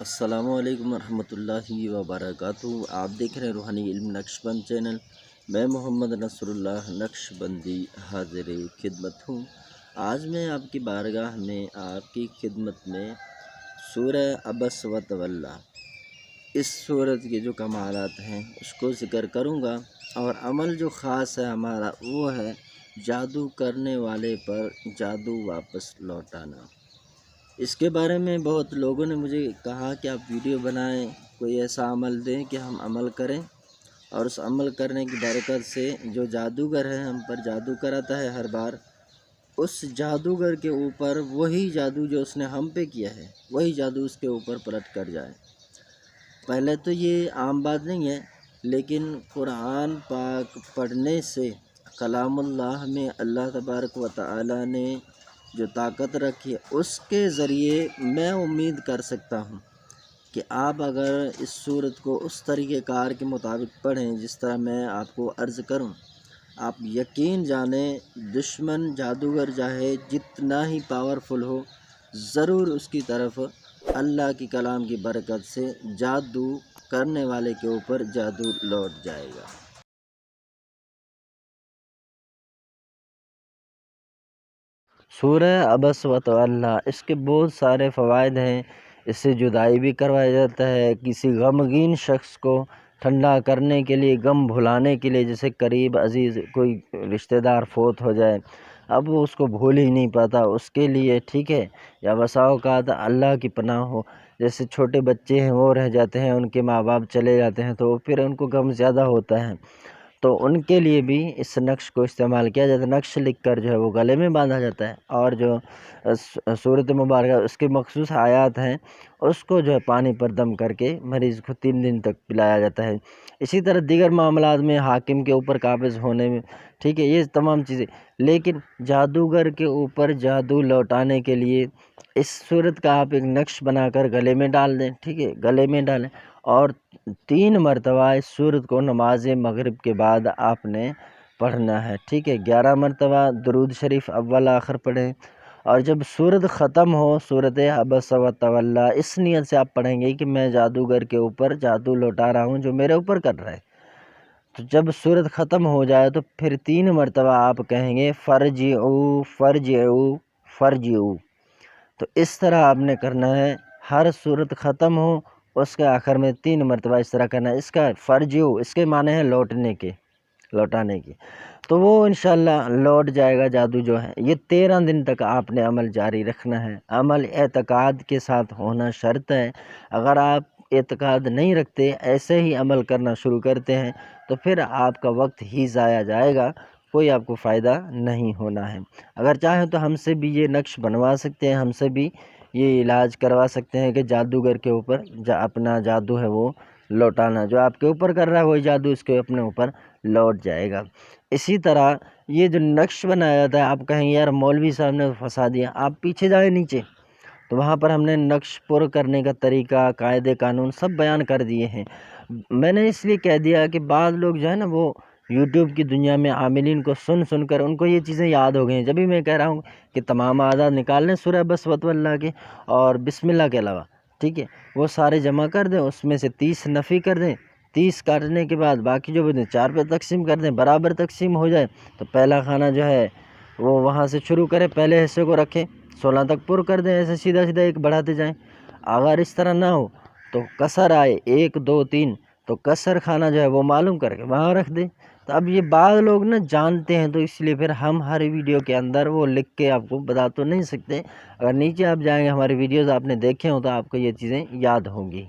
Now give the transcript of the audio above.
السلام علیکم ورحمۃ اللہ وبرکاتہ۔ آپ دیکھ رہے ہیں روحانی علم نقش بند چینل۔ میں محمد نصر اللہ نقش بندی حاضر خدمت ہوں۔ آج میں آپ کی بارگاہ میں آپ کی خدمت میں سورہ عبس و تولی، اس سورت کے جو کمالات ہیں اس کو ذکر کروں گا، اور عمل جو خاص ہے ہمارا وہ ہے جادو کرنے والے پر جادو واپس لوٹانا۔ اس کے بارے میں بہت لوگوں نے مجھے کہا کہ آپ ویڈیو بنائیں، کوئی ایسا عمل دیں کہ ہم عمل کریں، اور اس عمل کرنے کی برکت سے جو جادوگر ہے ہم پر جادو کراتا ہے ہر بار، اس جادوگر کے اوپر وہی جادو جو اس نے ہم پہ کیا ہے وہی جادو اس کے اوپر پلٹ کر جائے۔ پہلے تو یہ عام بات نہیں ہے، لیکن قرآن پاک پڑھنے سے کلام اللہ میں اللہ تبارک و تعالی نے جو طاقت رکھی ہے اس کے ذریعے میں امید کر سکتا ہوں کہ آپ اگر اس صورت کو اس طریقہ کار کے مطابق پڑھیں جس طرح میں آپ کو عرض کروں، آپ یقین جانیں دشمن جادوگر چاہے جتنا ہی پاورفل ہو، ضرور اس کی طرف اللہ کی کلام کی برکت سے جادو کرنے والے کے اوپر جادو لوٹ جائے گا۔ سورہ عبس و تولی، اس کے بہت سارے فوائد ہیں۔ اس سے جدائی بھی کروایا جاتا ہے، کسی غمگین شخص کو ٹھنڈا کرنے کے لیے، غم بھلانے کے لیے، جیسے قریب عزیز کوئی رشتہ دار فوت ہو جائے، اب وہ اس کو بھول ہی نہیں پاتا، اس کے لیے ٹھیک ہے، یا بسا اوقات اللہ کی پناہ ہو، جیسے چھوٹے بچے ہیں وہ رہ جاتے ہیں، ان کے ماں باپ چلے جاتے ہیں تو پھر ان کو غم زیادہ ہوتا ہے، تو ان کے لیے بھی اس نقش کو استعمال کیا جاتا ہے۔ نقش لکھ کر جو ہے وہ گلے میں باندھا جاتا ہے، اور جو سورۃ مبارکہ اس کے مخصوص آیات ہیں اس کو جو ہے پانی پر دم کر کے مریض کو 3 دن تک پلایا جاتا ہے۔ اسی طرح دیگر معاملات میں حاکم کے اوپر قابض ہونے میں، ٹھیک ہے، یہ تمام چیزیں، لیکن جادوگر کے اوپر جادو لوٹانے کے لیے اس صورت کا آپ ایک نقش بنا کر گلے میں ڈال دیں، ٹھیک ہے، گلے میں ڈالیں، اور 3 مرتبہ اس سورت کو نماز مغرب کے بعد آپ نے پڑھنا ہے، ٹھیک ہے، 11 مرتبہ درود شریف اول آخر پڑھیں، اور جب سورت ختم ہو، سورت عبس و تولی، اس نیت سے آپ پڑھیں گے کہ میں جادوگر کے اوپر جادو لوٹا رہا ہوں جو میرے اوپر کر رہا ہے۔ تو جب سورت ختم ہو جائے تو پھر 3 مرتبہ آپ کہیں گے فرجعوا فرجعوا فرجعوا۔ تو اس طرح آپ نے کرنا ہے، ہر سورت ختم ہو اس کے آخر میں 3 مرتبہ اس طرح کرنا ہے۔ اس کا فرجعوا اس کے معنی ہے لوٹنے کے، لوٹانے کی، تو وہ انشاءاللہ لوٹ جائے گا جادو جو ہے۔ یہ 13 دن تک آپ نے عمل جاری رکھنا ہے، عمل اعتقاد کے ساتھ ہونا شرط ہے۔ اگر آپ اعتقاد نہیں رکھتے، ایسے ہی عمل کرنا شروع کرتے ہیں تو پھر آپ کا وقت ہی ضائع جائے گا، کوئی آپ کو فائدہ نہیں ہونا ہے۔ اگر چاہیں تو ہم سے بھی یہ نقش بنوا سکتے ہیں، ہم سے بھی یہ علاج کروا سکتے ہیں کہ جادوگر کے اوپر اپنا جادو ہے وہ لوٹانا، جو آپ کے اوپر کر رہا ہے وہی جادو اس کے اپنے اوپر لوٹ جائے گا۔ اسی طرح یہ جو نقش بنایا جاتا ہے، آپ کہیں یار مولوی صاحب نے پھنسا دیا، آپ پیچھے جائیں نیچے، تو وہاں پر ہم نے نقش پر کرنے کا طریقہ، قاعدے قانون سب بیان کر دیے ہیں۔ میں نے اس لیے کہہ دیا کہ بعض لوگ جو ہے نا وہ یوٹیوب کی دنیا میں عاملین کو سن کر ان کو یہ چیزیں یاد ہو گئی ہیں، جبھی میں کہہ رہا ہوں کہ تمام اعداد نکال لیں سورہ عبس و تولی کے، اور بسم اللہ کے علاوہ، ٹھیک ہے، وہ سارے جمع کر دیں، اس میں سے 30 نفی کر دیں، 30 کاٹنے کے بعد باقی جو بچیں 4 پہ تقسیم کر دیں، برابر تقسیم ہو جائے تو پہلا خانہ جو ہے وہ وہاں سے شروع کریں، پہلے حصے کو رکھیں، 16 تک پر کر دیں، ایسے سیدھا ایک بڑھاتے جائیں۔ اگر اس طرح نہ ہو تو کسر آئے 1 2 3، تو کسر خانہ جو ہے وہ معلوم کر کے وہاں رکھ دیں۔ تو اب یہ بعض لوگ نا جانتے ہیں، تو اس لیے پھر ہم ہر ویڈیو کے اندر وہ لکھ کے آپ کو بتا تو نہیں سکتے، اگر نیچے آپ جائیں گے ہماری ویڈیوز آپ نے دیکھے ہوں تو آپ کو یہ چیزیں یاد ہوں گی۔